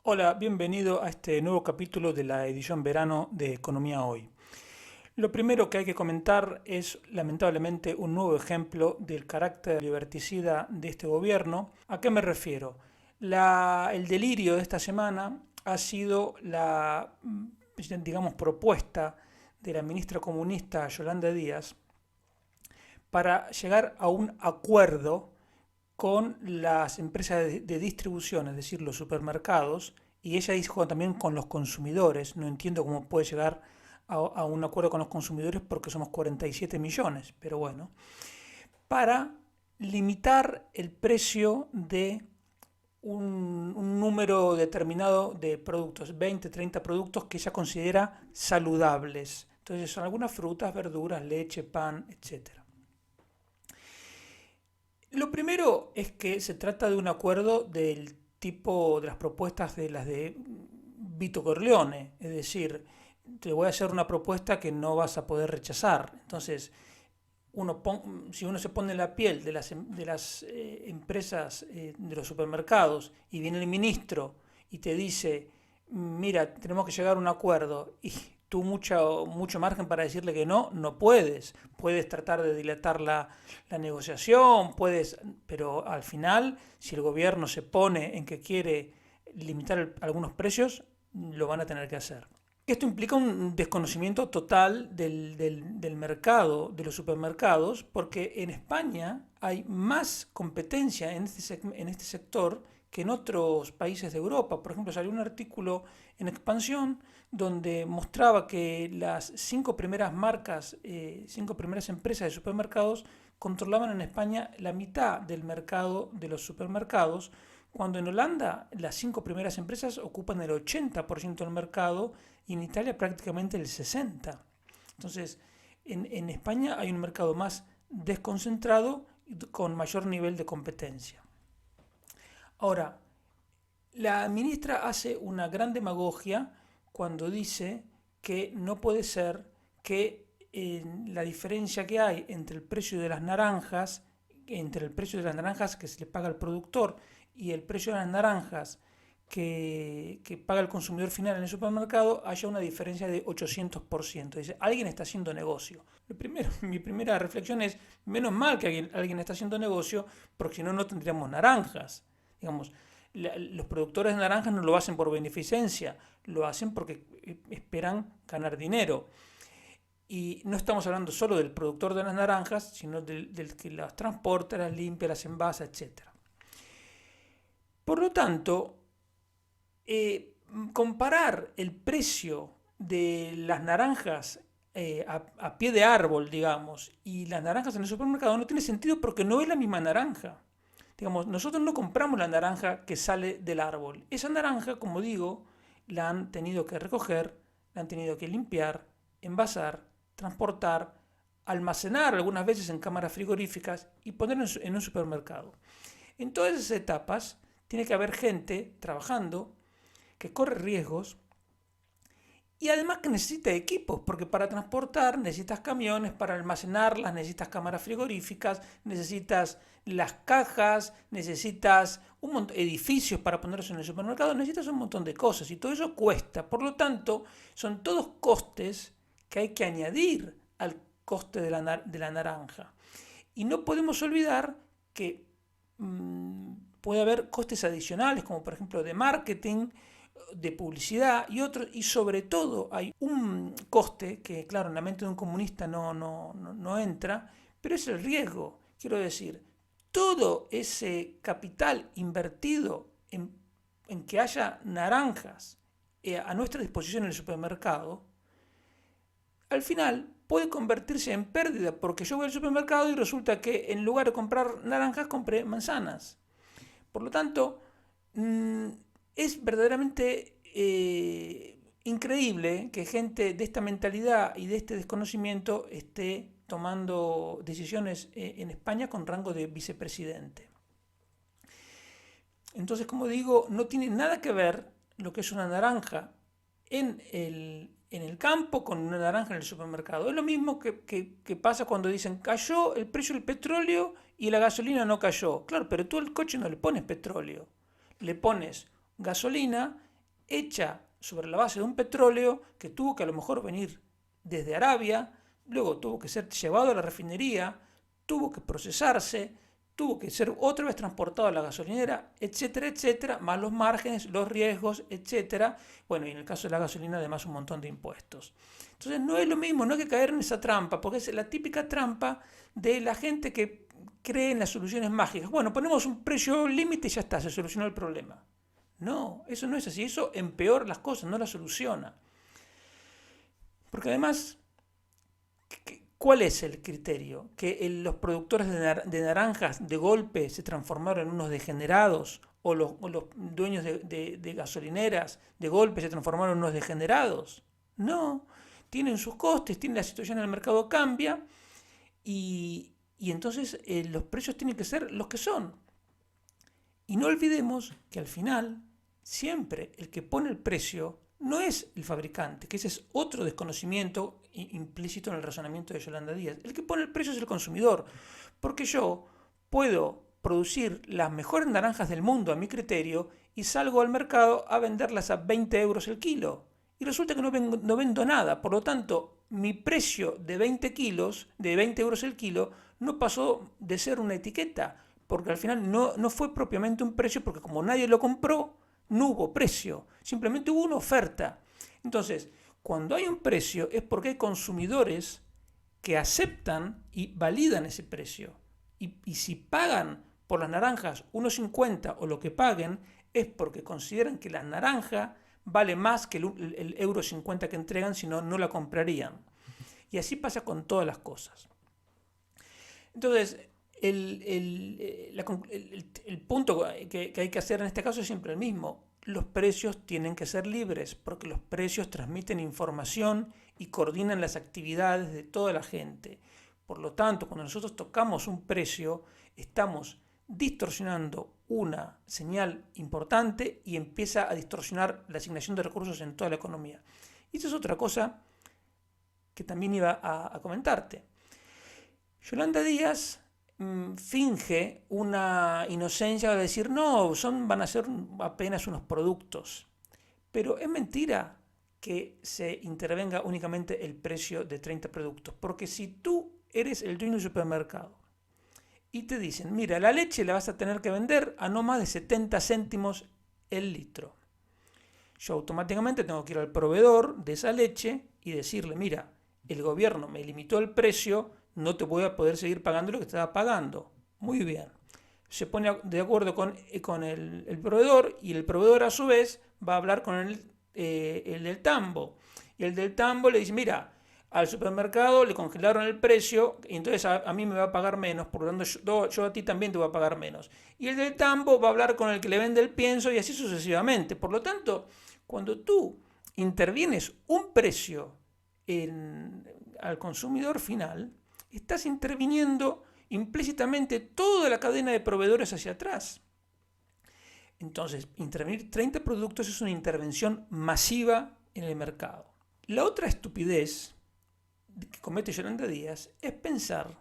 Hola, bienvenido a este nuevo capítulo de la edición verano de Economía Hoy. Lo primero que hay que comentar es, lamentablemente, un nuevo ejemplo del carácter liberticida de este gobierno. ¿A qué me refiero? El delirio de esta semana ha sido digamos, propuesta de la ministra comunista Yolanda Díaz para llegar a un acuerdo con las empresas de distribución, es decir, los supermercados, y ella dijo también con los consumidores. No entiendo cómo puede llegar a un acuerdo con los consumidores porque somos 47 millones, pero bueno, para limitar el precio de un número determinado de productos, 20, 30 productos que ella considera saludables. Entonces son algunas frutas, verduras, leche, pan, etcétera. Lo primero es que se trata de un acuerdo del tipo de las propuestas de las de Vito Corleone, es decir, te voy a hacer una propuesta que no vas a poder rechazar. Entonces, si uno se pone en la piel de las empresas, de los supermercados, y viene el ministro y te dice, mira, tenemos que llegar a un acuerdo, y tú mucho margen para decirle que no, no puedes. Puedes tratar de dilatar la negociación, pero al final, si el gobierno se pone en que quiere limitar algunos precios, lo van a tener que hacer. Esto implica un desconocimiento total del mercado, de los supermercados, porque en España hay más competencia en este sector que en otros países de Europa. Por ejemplo, salió un artículo en Expansión donde mostraba que las cinco primeras marcas, cinco primeras empresas de supermercados controlaban en España la mitad del mercado de los supermercados, cuando en Holanda las cinco primeras empresas ocupan el 80% del mercado y en Italia prácticamente el 60%. Entonces, en España hay un mercado más desconcentrado y con mayor nivel de competencia. Ahora, la ministra hace una gran demagogia cuando dice que no puede ser que la diferencia que hay entre el precio de las naranjas, entre el precio de las naranjas que se le paga al productor y el precio de las naranjas que paga el consumidor final en el supermercado, haya una diferencia de 800%. Dice, alguien está haciendo negocio. Mi primera reflexión es, menos mal que alguien está haciendo negocio, porque si no, no tendríamos naranjas. Digamos, los productores de naranjas no lo hacen por beneficencia, lo hacen porque esperan ganar dinero. Y no estamos hablando solo del productor de las naranjas, sino del que las transporta, las limpia, las envasa, etc. Por lo tanto, comparar el precio de las naranjas a pie de árbol, digamos, y las naranjas en el supermercado no tiene sentido porque no es la misma naranja. Digamos, nosotros no compramos la naranja que sale del árbol. Esa naranja, como digo, la han tenido que recoger, la han tenido que limpiar, envasar, transportar, almacenar algunas veces en cámaras frigoríficas y poner en un supermercado. En todas esas etapas tiene que haber gente trabajando que corre riesgos y además que necesita equipos, porque para transportar necesitas camiones, para almacenarlas necesitas cámaras frigoríficas, necesitas las cajas, necesitas edificios para ponerlos en el supermercado, necesitas un montón de cosas y todo eso cuesta. Por lo tanto, son todos costes que hay que añadir al coste de la naranja. Y no podemos olvidar que puede haber costes adicionales, como por ejemplo de marketing, de publicidad y otros, y sobre todo hay un coste que, claro, en la mente de un comunista no entra, pero es el riesgo. Quiero decir, todo ese capital invertido en que haya naranjas a nuestra disposición en el supermercado, al final puede convertirse en pérdida, porque yo voy al supermercado y resulta que en lugar de comprar naranjas compré manzanas. Por lo tanto, es verdaderamente increíble que gente de esta mentalidad y de este desconocimiento esté tomando decisiones en España con rango de vicepresidente. Entonces, como digo, no tiene nada que ver lo que es una naranja en el campo con una naranja en el supermercado. Es lo mismo que pasa cuando dicen cayó el precio del petróleo y la gasolina no cayó. Claro, pero tú al coche no le pones petróleo, le pones gasolina hecha sobre la base de un petróleo que tuvo que a lo mejor venir desde Arabia, luego tuvo que ser llevado a la refinería, tuvo que procesarse, tuvo que ser otra vez transportado a la gasolinera, etcétera, etcétera, más los márgenes, los riesgos, etcétera. Bueno, y en el caso de la gasolina además un montón de impuestos. Entonces no es lo mismo, no hay que caer en esa trampa, porque es la típica trampa de la gente que cree en las soluciones mágicas. Bueno, ponemos un precio límite y ya está, se solucionó el problema. No, eso no es así, eso empeora las cosas, no las soluciona. Porque además, ¿cuál es el criterio? ¿Que los productores de naranjas de golpe se transformaron en unos degenerados? ¿O los dueños de gasolineras de golpe se transformaron en unos degenerados? No, tienen sus costes, la situación en el mercado cambia y entonces los precios tienen que ser los que son. Y no olvidemos que al final, siempre el que pone el precio no es el fabricante, que ese es otro desconocimiento implícito en el razonamiento de Yolanda Díaz. El que pone el precio es el consumidor, porque yo puedo producir las mejores naranjas del mundo a mi criterio y salgo al mercado a venderlas a 20 euros el kilo. Y resulta que no vendo nada, por lo tanto, mi precio de 20 kilos, de 20 euros el kilo, no pasó de ser una etiqueta, porque al final no fue propiamente un precio, porque como nadie lo compró, no hubo precio, simplemente hubo una oferta. Entonces, cuando hay un precio es porque hay consumidores que aceptan y validan ese precio. Y si pagan por las naranjas 1,50 o lo que paguen, es porque consideran que la naranja vale más que el euro 50 que entregan, si no, no la comprarían. Y así pasa con todas las cosas. Entonces, el punto que hay que hacer en este caso es siempre el mismo. Los precios tienen que ser libres, porque los precios transmiten información y coordinan las actividades de toda la gente. Por lo tanto, cuando nosotros tocamos un precio, estamos distorsionando una señal importante y empieza a distorsionar la asignación de recursos en toda la economía. Y esa es otra cosa que también iba a comentarte. Yolanda Díaz finge una inocencia de decir, no, van a ser apenas unos productos. Pero es mentira que se intervenga únicamente el precio de 30 productos. Porque si tú eres el dueño del supermercado y te dicen, mira, la leche la vas a tener que vender a no más de 70 céntimos el litro. Yo automáticamente tengo que ir al proveedor de esa leche y decirle, mira, el gobierno me limitó el precio, no te voy a poder seguir pagando lo que estaba pagando. Muy bien. Se pone de acuerdo con el proveedor y el proveedor a su vez va a hablar con el del tambo. Y el del tambo le dice, mira, al supermercado le congelaron el precio y entonces a mí me va a pagar menos, por lo tanto yo a ti también te voy a pagar menos. Y el del tambo va a hablar con el que le vende el pienso y así sucesivamente. Por lo tanto, cuando tú intervienes un precio al consumidor final, estás interviniendo implícitamente toda la cadena de proveedores hacia atrás. Entonces, intervenir 30 productos es una intervención masiva en el mercado. La otra estupidez que comete Yolanda Díaz es pensar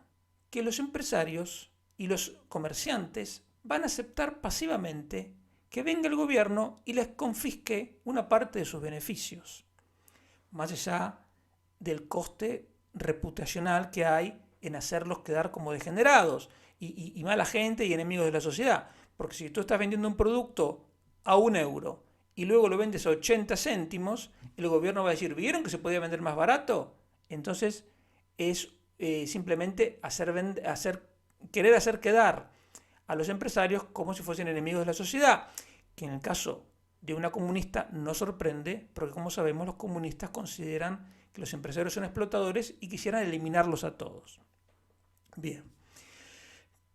que los empresarios y los comerciantes van a aceptar pasivamente que venga el gobierno y les confisque una parte de sus beneficios, más allá del coste reputacional que hay en hacerlos quedar como degenerados y mala gente y enemigos de la sociedad. Porque si tú estás vendiendo un producto a 1 euro y luego lo vendes a 80 céntimos, el gobierno va a decir, ¿vieron que se podía vender más barato? Entonces es simplemente querer hacer quedar a los empresarios como si fuesen enemigos de la sociedad, que en el caso de una comunista no sorprende, porque como sabemos los comunistas consideran que los empresarios son explotadores y quisieran eliminarlos a todos. Bien.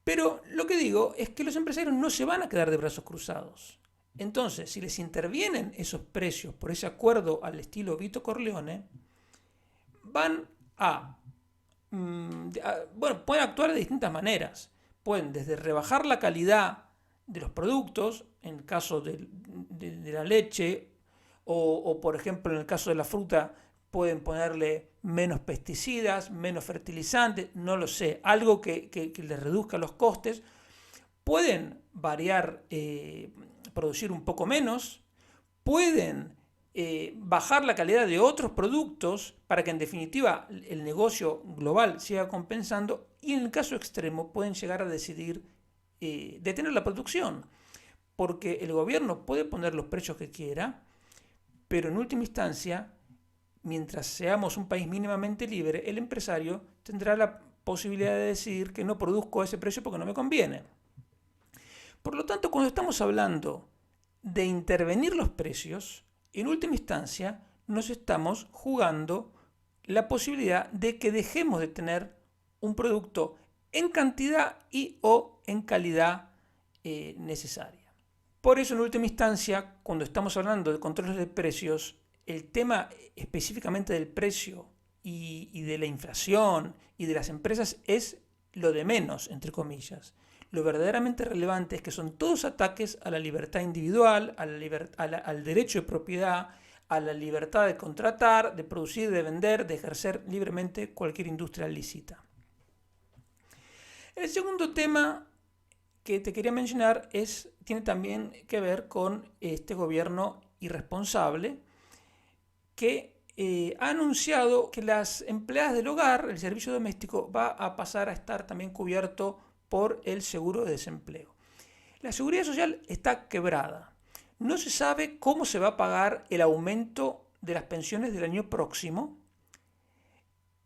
Pero lo que digo es que los empresarios no se van a quedar de brazos cruzados. Entonces, si les intervienen esos precios por ese acuerdo al estilo Vito Corleone, van pueden actuar de distintas maneras. Pueden desde rebajar la calidad de los productos, en el caso de la leche, o por ejemplo en el caso de la fruta, pueden ponerle menos pesticidas, menos fertilizantes, no lo sé, algo que les reduzca los costes. Pueden variar, producir un poco menos, pueden bajar la calidad de otros productos para que en definitiva el negocio global siga compensando, y en el caso extremo pueden llegar a decidir detener la producción, porque el gobierno puede poner los precios que quiera, pero en última instancia, mientras seamos un país mínimamente libre, el empresario tendrá la posibilidad de decidir que no produzco a ese precio porque no me conviene. Por lo tanto, cuando estamos hablando de intervenir los precios, en última instancia nos estamos jugando la posibilidad de que dejemos de tener un producto en cantidad y o en calidad necesaria. Por eso, en última instancia, cuando estamos hablando de controles de precios, el tema específicamente del precio y de la inflación y de las empresas es lo de menos, entre comillas. Lo verdaderamente relevante es que son todos ataques a la libertad individual, al derecho de propiedad, a la libertad de contratar, de producir, de vender, de ejercer libremente cualquier industria lícita. El segundo tema que te quería mencionar tiene también que ver con este gobierno irresponsable que ha anunciado que las empleadas del hogar, el servicio doméstico, va a pasar a estar también cubierto por el seguro de desempleo. La seguridad social está quebrada. No se sabe cómo se va a pagar el aumento de las pensiones del año próximo.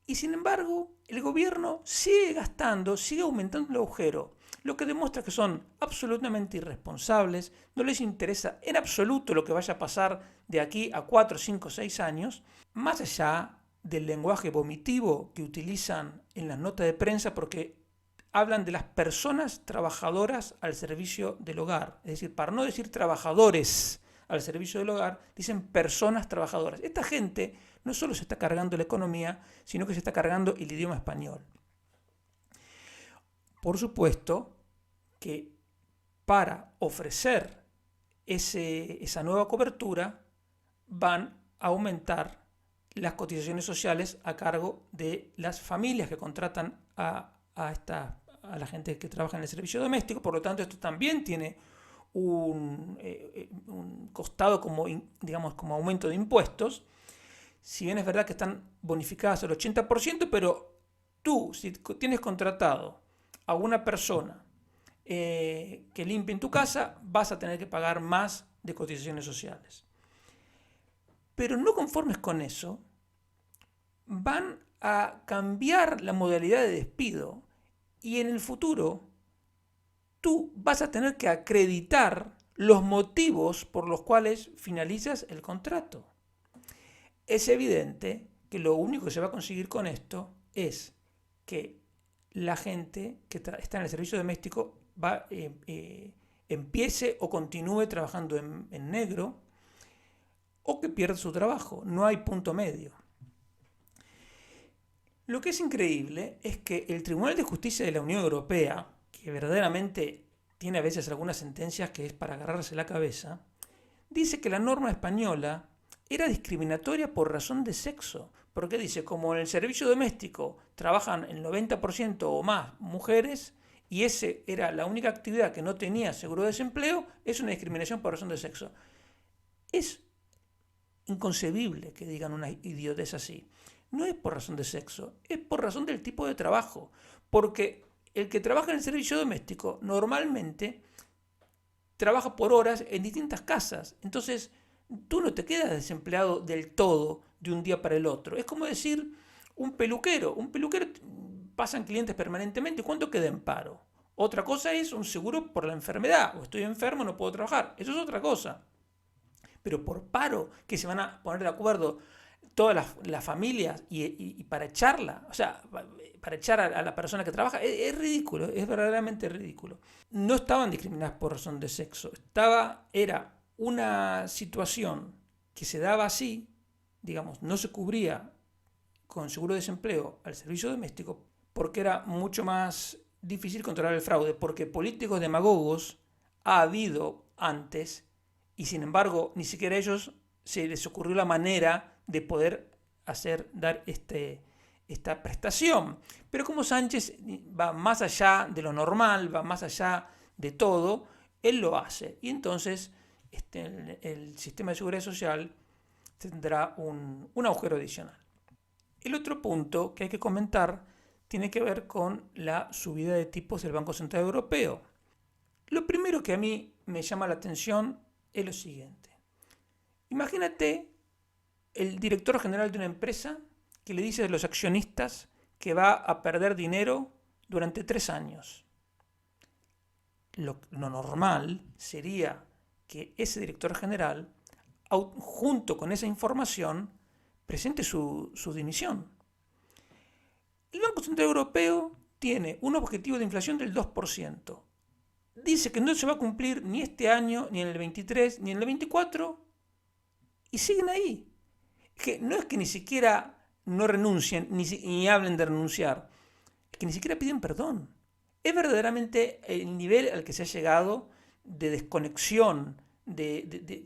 Y sin embargo, el gobierno sigue gastando, sigue aumentando el agujero, lo que demuestra que son absolutamente irresponsables, no les interesa en absoluto lo que vaya a pasar de aquí a 4, 5, 6 años, más allá del lenguaje vomitivo que utilizan en las notas de prensa, porque hablan de las personas trabajadoras al servicio del hogar. Es decir, para no decir trabajadores al servicio del hogar, dicen personas trabajadoras. Esta gente no solo se está cargando la economía, sino que se está cargando el idioma español. Por supuesto que para ofrecer esa nueva cobertura van a aumentar las cotizaciones sociales a cargo de las familias que contratan a la gente que trabaja en el servicio doméstico. Por lo tanto, esto también tiene un costado como aumento de impuestos. Si bien es verdad que están bonificadas al 80%, pero tú, si tienes contratado a una persona que limpie en tu casa, vas a tener que pagar más de cotizaciones sociales. Pero no conformes con eso, van a cambiar la modalidad de despido y en el futuro tú vas a tener que acreditar los motivos por los cuales finalizas el contrato. Es evidente que lo único que se va a conseguir con esto es que la gente que está en el servicio doméstico empiece o continúe trabajando en negro, o que pierda su trabajo. No hay punto medio. Lo que es increíble es que el Tribunal de Justicia de la Unión Europea, que verdaderamente tiene a veces algunas sentencias que es para agarrarse la cabeza, dice que la norma española era discriminatoria por razón de sexo. Porque dice, como en el servicio doméstico trabajan el 90% o más mujeres, y esa era la única actividad que no tenía seguro de desempleo, es una discriminación por razón de sexo. Es inconcebible que digan una idiotez así. No es por razón de sexo, es por razón del tipo de trabajo. Porque el que trabaja en el servicio doméstico normalmente trabaja por horas en distintas casas. Entonces, tú no te quedas desempleado del todo de un día para el otro. Es como decir un peluquero. Un peluquero pasan clientes permanentemente. ¿Cuánto queda en paro? Otra cosa es un seguro por la enfermedad. O estoy enfermo, no puedo trabajar. Eso es otra cosa. Pero por paro, que se van a poner de acuerdo todas las familias y para echarla, o sea, para echar a la persona que trabaja, es ridículo, es verdaderamente ridículo. No estaban discriminadas por razón de sexo. Era una situación que se daba así, digamos, no se cubría con seguro de desempleo al servicio doméstico porque era mucho más difícil controlar el fraude, porque políticos demagogos ha habido antes y sin embargo ni siquiera a ellos se les ocurrió la manera de poder dar esta prestación. Pero como Sánchez va más allá de lo normal, va más allá de todo, él lo hace. Y entonces el sistema de seguridad social tendrá un agujero adicional. El otro punto que hay que comentar tiene que ver con la subida de tipos del Banco Central Europeo. Lo primero que a mí me llama la atención es lo siguiente. Imagínate el director general de una empresa que le dice a los accionistas que va a perder dinero durante 3 años. Lo normal sería que ese director general, junto con esa información, presente su dimisión. El Banco Central Europeo tiene un objetivo de inflación del 2%. Dice que no se va a cumplir ni este año, ni en el 23, ni en el 24, y siguen ahí. Que no es que ni siquiera no renuncien, ni hablen de renunciar, es que ni siquiera piden perdón. Es verdaderamente el nivel al que se ha llegado de desconexión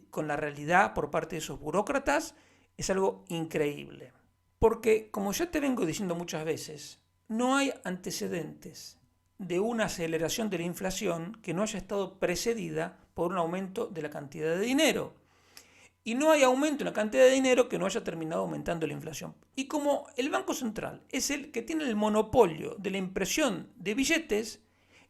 con la realidad por parte de esos burócratas, es algo increíble. Porque, como ya te vengo diciendo muchas veces, no hay antecedentes de una aceleración de la inflación que no haya estado precedida por un aumento de la cantidad de dinero. Y no hay aumento en la cantidad de dinero que no haya terminado aumentando la inflación. Y como el Banco Central es el que tiene el monopolio de la impresión de billetes,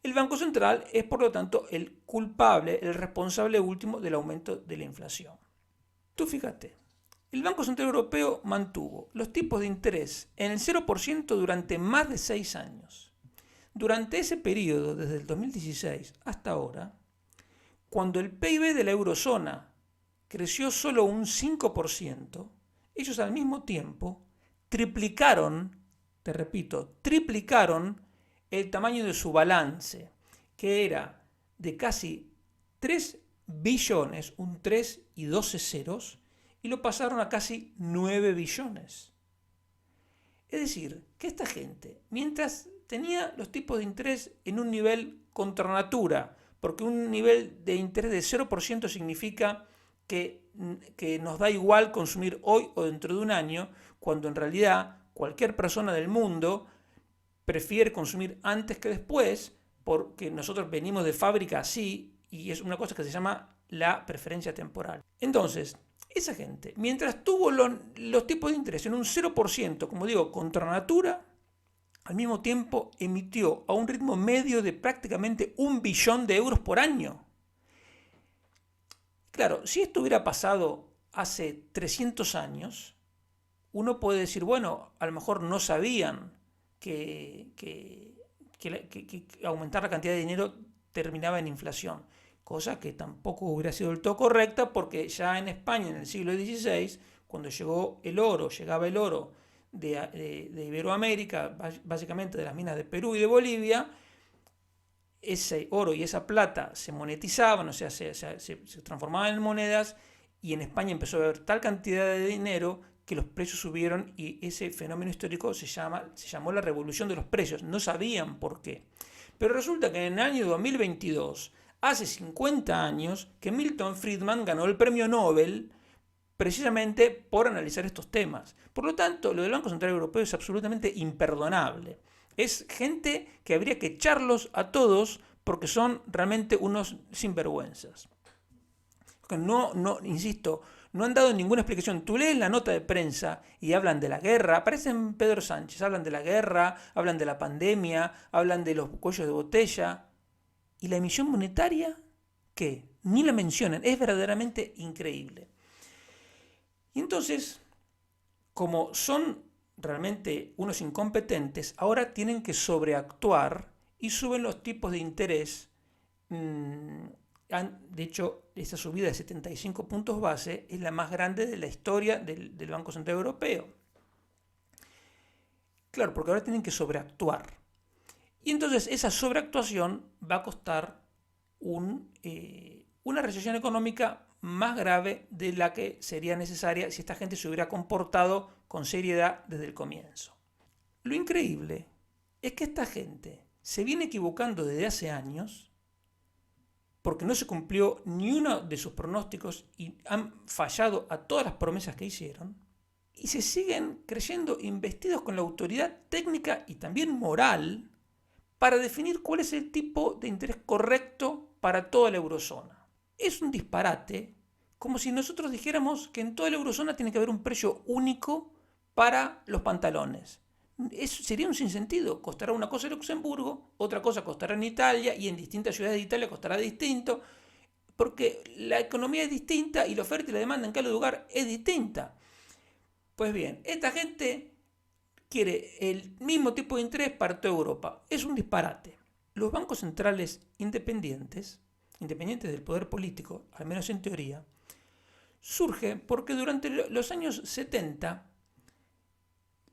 el Banco Central es por lo tanto el culpable, el responsable último del aumento de la inflación. Tú fíjate, el Banco Central Europeo mantuvo los tipos de interés en el 0% durante más de 6 años. Durante ese periodo, desde el 2016 hasta ahora, cuando el PIB de la eurozona creció solo un 5%, ellos al mismo tiempo triplicaron, te repito, triplicaron el tamaño de su balance, que era de casi 3 billones, un 3 y 12 ceros, y lo pasaron a casi 9 billones. Es decir, que esta gente, mientras tenía los tipos de interés en un nivel contra natura, porque un nivel de interés de 0% significa que nos da igual consumir hoy o dentro de un año, cuando en realidad cualquier persona del mundo prefiere consumir antes que después, porque nosotros venimos de fábrica así, y es una cosa que se llama la preferencia temporal. Entonces, esa gente, mientras tuvo los tipos de interés en un 0%, como digo, contra natura, al mismo tiempo emitió a un ritmo medio de prácticamente 1 billón de euros por año. Claro, si esto hubiera pasado hace 300 años, uno puede decir, bueno, a lo mejor no sabían que aumentar la cantidad de dinero terminaba en inflación, cosa que tampoco hubiera sido del todo correcta, porque ya en España en el siglo XVI, cuando llegaba el oro de Iberoamérica, básicamente de las minas de Perú y de Bolivia, ese oro y esa plata se monetizaban, o sea, se transformaban en monedas, y en España empezó a haber tal cantidad de dinero que los precios subieron, y ese fenómeno histórico se llamó la revolución de los precios. No sabían por qué. Pero resulta que en el año 2022, hace 50 años, que Milton Friedman ganó el premio Nobel precisamente por analizar estos temas. Por lo tanto, lo del Banco Central Europeo es absolutamente imperdonable. Es gente que habría que echarlos a todos porque son realmente unos sinvergüenzas. Insisto, no han dado ninguna explicación. Tú lees la nota de prensa y hablan de la guerra, aparecen Pedro Sánchez, hablan de la guerra, hablan de la pandemia, hablan de los cuellos de botella. ¿Y la emisión monetaria? ¿Qué? Ni la mencionan. Es verdaderamente increíble. Y entonces, como son realmente unos incompetentes, ahora tienen que sobreactuar y suben los tipos de interés. De hecho, esta subida de 75 puntos base es la más grande de la historia del Banco Central Europeo. Claro, porque ahora tienen que sobreactuar. Y entonces esa sobreactuación va a costar una recesión económica más grave de la que sería necesaria si esta gente se hubiera comportado con seriedad desde el comienzo. Lo increíble es que esta gente se viene equivocando desde hace años, porque no se cumplió ni uno de sus pronósticos y han fallado a todas las promesas que hicieron, y se siguen creyendo investidos con la autoridad técnica y también moral para definir cuál es el tipo de interés correcto para toda la eurozona. Es un disparate como si nosotros dijéramos que en toda la eurozona tiene que haber un precio único para los pantalones. Eso sería un sinsentido. Costará una cosa en Luxemburgo, otra cosa costará en Italia y en distintas ciudades de Italia costará distinto, porque la economía es distinta y la oferta y la demanda en cada lugar es distinta. Pues bien, esta gente quiere el mismo tipo de interés para toda Europa. Es un disparate. Los bancos centrales independientes del poder político, al menos en teoría, surge porque durante los años 70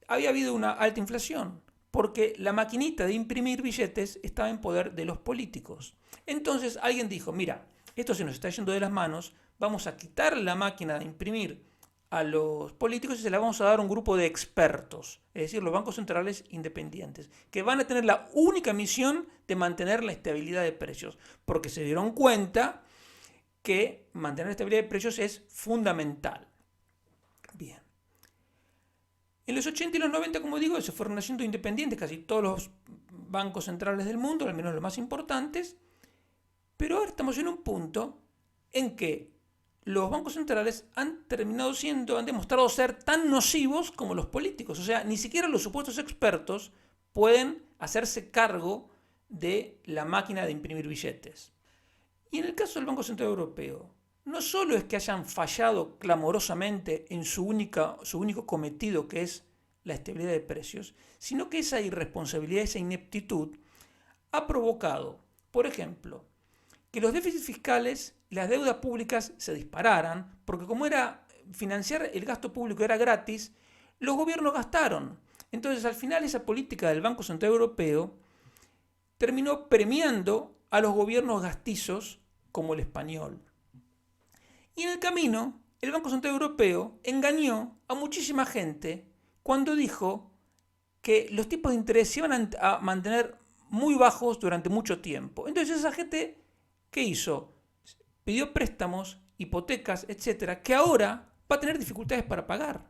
había habido una alta inflación, porque la maquinita de imprimir billetes estaba en poder de los políticos. Entonces alguien dijo, mira, esto se nos está yendo de las manos, vamos a quitar la máquina de imprimir a los políticos y se la vamos a dar a un grupo de expertos, es decir, los bancos centrales independientes, que van a tener la única misión de mantener la estabilidad de precios, porque se dieron cuenta que mantener la estabilidad de precios es fundamental. Bien. En los 80 y los 90, como digo, se fueron haciendo independientes casi todos los bancos centrales del mundo, al menos los más importantes, pero ahora estamos en un punto en que los bancos centrales han demostrado ser tan nocivos como los políticos. O sea, ni siquiera los supuestos expertos pueden hacerse cargo de la máquina de imprimir billetes. Y en el caso del Banco Central Europeo, no solo es que hayan fallado clamorosamente en su único cometido, que es la estabilidad de precios, sino que esa irresponsabilidad, esa ineptitud, ha provocado, por ejemplo, que los déficits fiscales y las deudas públicas se dispararan, porque como era financiar el gasto público era gratis, los gobiernos gastaron. Entonces, al final, esa política del Banco Central Europeo terminó premiando a los gobiernos gastizos como el español. Y en el camino, el Banco Central Europeo engañó a muchísima gente cuando dijo que los tipos de interés se iban a mantener muy bajos durante mucho tiempo. Entonces esa gente, ¿qué hizo? Pidió préstamos, hipotecas, etcétera, que ahora va a tener dificultades para pagar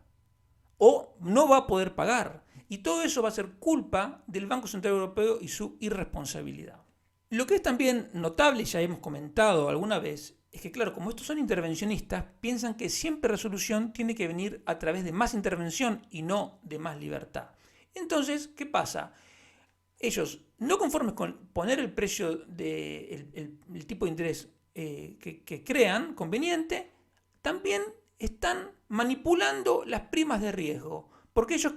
o no va a poder pagar. Y todo eso va a ser culpa del Banco Central Europeo y su irresponsabilidad. Lo que es también notable, y ya hemos comentado alguna vez, es que claro, como estos son intervencionistas, piensan que siempre resolución tiene que venir a través de más intervención y no de más libertad. Entonces, ¿qué pasa? Ellos, no conformes con poner el precio el tipo de interés que crean conveniente, también están manipulando las primas de riesgo, porque ellos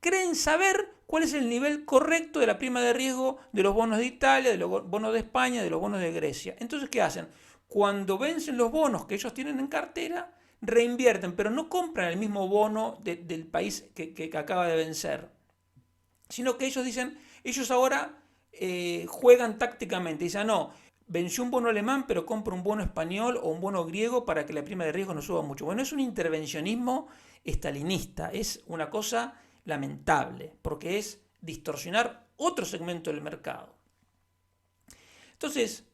creen saber cuál es el nivel correcto de la prima de riesgo de los bonos de Italia, de los bonos de España, de los bonos de Grecia. Entonces, ¿qué hacen? Cuando vencen los bonos que ellos tienen en cartera, reinvierten, pero no compran el mismo bono del país que acaba de vencer, sino que ellos ahora juegan tácticamente, dicen, no, venció un bono alemán, pero compro un bono español o un bono griego para que la prima de riesgo no suba mucho. Bueno, es un intervencionismo estalinista, es una cosa lamentable, porque es distorsionar otro segmento del mercado. Entonces,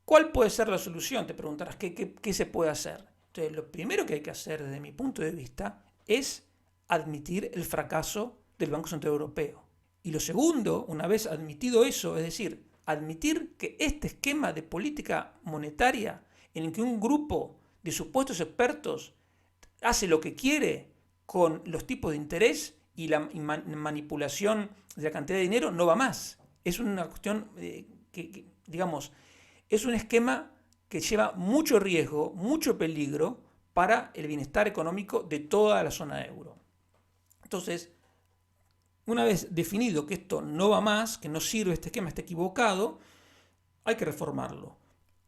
¿cuál puede ser la solución? Te preguntarás, ¿qué se puede hacer? Entonces, lo primero que hay que hacer desde mi punto de vista es admitir el fracaso del Banco Central Europeo. Y lo segundo, una vez admitido eso, es decir, admitir que este esquema de política monetaria en el que un grupo de supuestos expertos hace lo que quiere con los tipos de interés y la manipulación de la cantidad de dinero no va más. Es una cuestión digamos, es un esquema que lleva mucho riesgo, mucho peligro para el bienestar económico de toda la zona euro. Entonces, una vez definido que esto no va más, que no sirve este esquema, está equivocado, hay que reformarlo.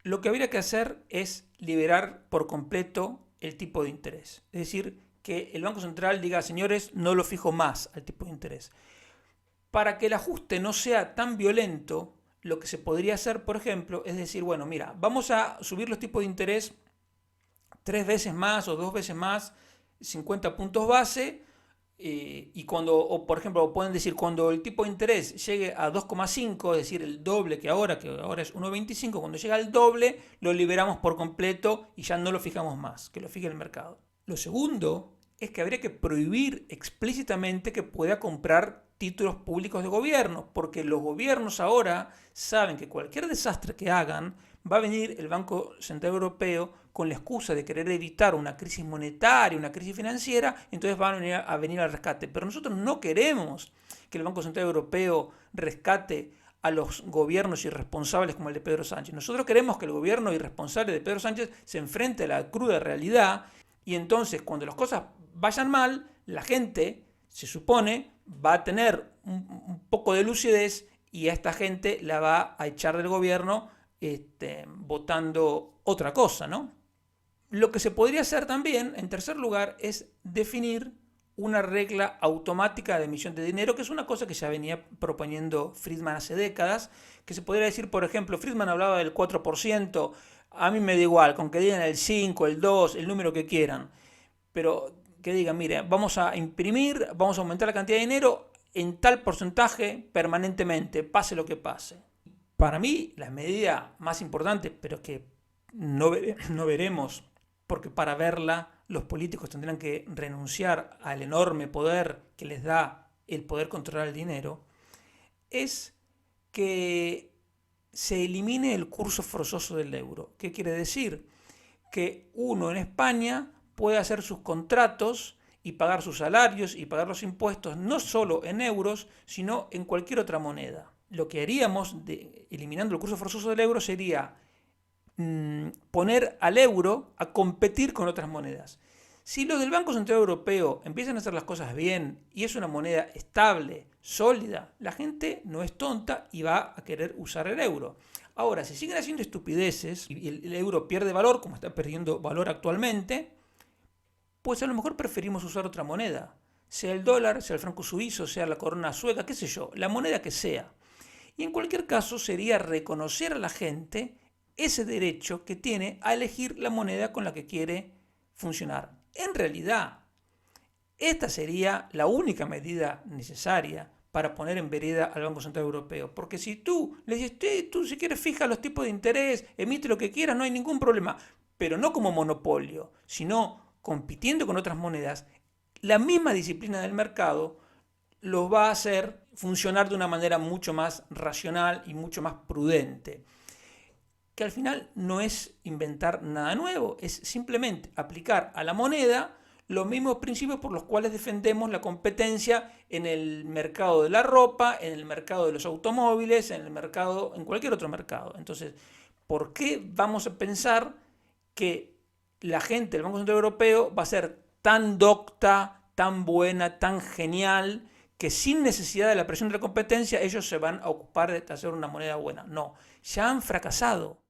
Lo que habría que hacer es liberar por completo el tipo de interés. Es decir, que el Banco Central diga, señores, no lo fijo más al tipo de interés. Para que el ajuste no sea tan violento, lo que se podría hacer, por ejemplo, es decir, bueno, mira, vamos a subir los tipos de interés 3 veces más o 2 veces más, 50 puntos base, y por ejemplo, pueden decir, cuando el tipo de interés llegue a 2,5, es decir, el doble que ahora es 1,25, cuando llega al doble, lo liberamos por completo y ya no lo fijamos más, que lo fije el mercado. Lo segundo es que habría que prohibir explícitamente que pueda comprar títulos públicos de gobierno, porque los gobiernos ahora saben que cualquier desastre que hagan va a venir el Banco Central Europeo con la excusa de querer evitar una crisis monetaria, una crisis financiera, entonces van a venir al rescate. Pero nosotros no queremos que el Banco Central Europeo rescate a los gobiernos irresponsables como el de Pedro Sánchez. Nosotros queremos que el gobierno irresponsable de Pedro Sánchez se enfrente a la cruda realidad y entonces cuando las cosas vayan mal, la gente, se supone, va a tener un poco de lucidez y a esta gente la va a echar del gobierno votando otra cosa, ¿no? Lo que se podría hacer también, en tercer lugar, es definir una regla automática de emisión de dinero, que es una cosa que ya venía proponiendo Friedman hace décadas, que se podría decir, por ejemplo, Friedman hablaba del 4%, a mí me da igual, con que digan el 5, el 2, el número que quieran, pero que digan, mire, vamos a imprimir, vamos a aumentar la cantidad de dinero en tal porcentaje permanentemente, pase lo que pase. Para mí, la medida más importante, pero que no veremos, porque para verla los políticos tendrán que renunciar al enorme poder que les da el poder controlar el dinero, es que se elimine el curso forzoso del euro. ¿Qué quiere decir? Que uno en España puede hacer sus contratos y pagar sus salarios y pagar los impuestos no solo en euros, sino en cualquier otra moneda. Lo que haríamos, eliminando el curso forzoso del euro, sería poner al euro a competir con otras monedas. Si los del Banco Central Europeo empiezan a hacer las cosas bien y es una moneda estable, sólida, la gente no es tonta y va a querer usar el euro. Ahora, si siguen haciendo estupideces y el euro pierde valor, como está perdiendo valor actualmente, pues a lo mejor preferimos usar otra moneda. Sea el dólar, sea el franco suizo, sea la corona sueca, qué sé yo, la moneda que sea. Y en cualquier caso sería reconocer a la gente ese derecho que tiene a elegir la moneda con la que quiere funcionar. En realidad, esta sería la única medida necesaria para poner en vereda al Banco Central Europeo. Porque si tú le dices, tú si quieres fija los tipos de interés, emite lo que quieras, no hay ningún problema. Pero no como monopolio, sino compitiendo con otras monedas, la misma disciplina del mercado los va a hacer funcionar de una manera mucho más racional y mucho más prudente. Que al final no es inventar nada nuevo, es simplemente aplicar a la moneda los mismos principios por los cuales defendemos la competencia en el mercado de la ropa, en el mercado de los automóviles, en cualquier otro mercado. Entonces, ¿por qué vamos a pensar que la gente del Banco Central Europeo va a ser tan docta, tan buena, tan genial, que sin necesidad de la presión de la competencia ellos se van a ocupar de hacer una moneda buena? No, ya han fracasado.